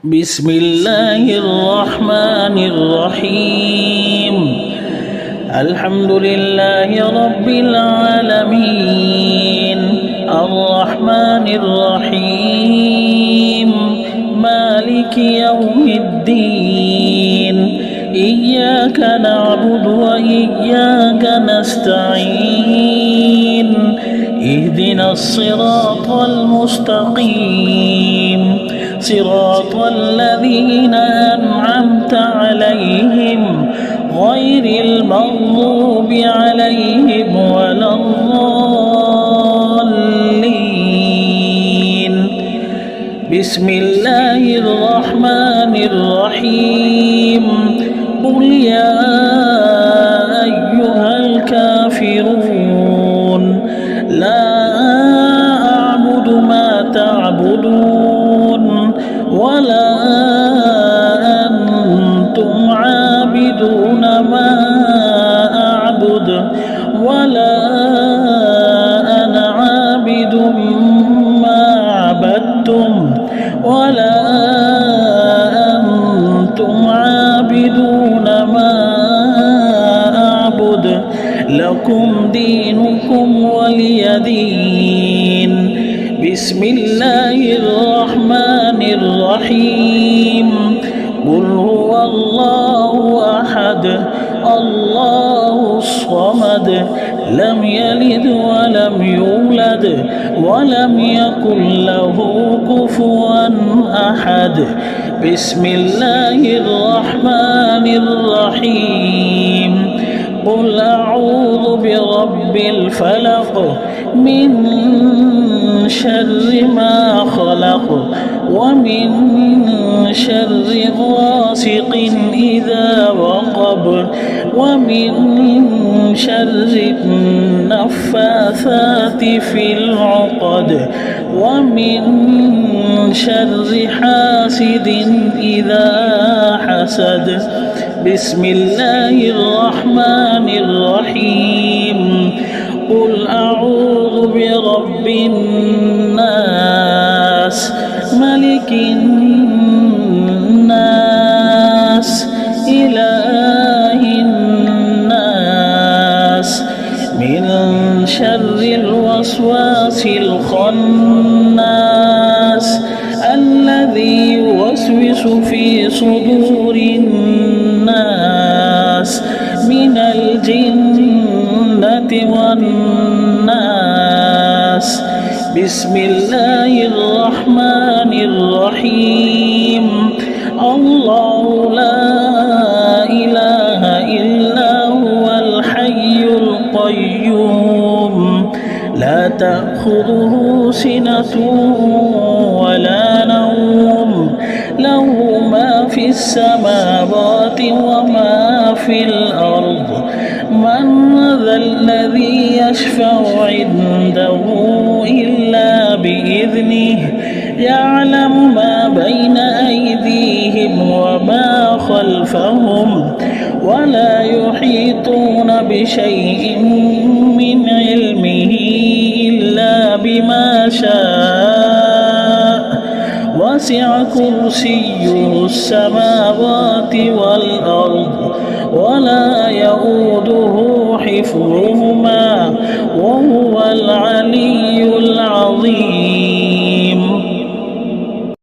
بسم الله الرحمن الرحيم الحمد لله رب العالمين الرحمن الرحيم مالك يوم الدين إياك نعبد وإياك نستعين اهدنا الصراط المستقيم صراط الذين أنعمت عليهم غير المغضوب عليهم ولا الضالين بسم الله الرحمن الرحيم قل يا أيها الكافرون لا أعبد ما تعبدون ولا أنتم عابدون ما أعبد ولا أنا عابد ما عبدتم ولا أنتم عابدون ما أعبد لكم دينكم ولي دين بسم الله الرحمن الرحيم قل هو الله أحد الله الصمد لم يلد ولم يولد ولم يكن له كفوا أحد بسم الله الرحمن الرحيم قل أعوذ برب الفلق من شر ما خلق ومن شر غاسق إذا وقب ومن شر النفاثات في العقد ومن شر حاسد إذا حسد بسم الله الرحمن الرحيم قل أعوذ برب الناس ملك الناس إله الناس من شر الوسواس الخناس الذي يوسوس في صدور الناس من الجنة والناس بسم الله الرحمن الرحيم الله لا إله إلا هو الحي القيوم لا تأخذه سنة ولا نوم له ما في السماوات وما في الأرض من ذا الذي يشفع عنده إلا بإذنه يعلم ما بين أيديهم وما خلفهم ولا يحيطون بشيء من علمه إلا بما شاء وسع كرسيه السماوات والأرض ولا يؤوده حفظهما وهو العلي العظيم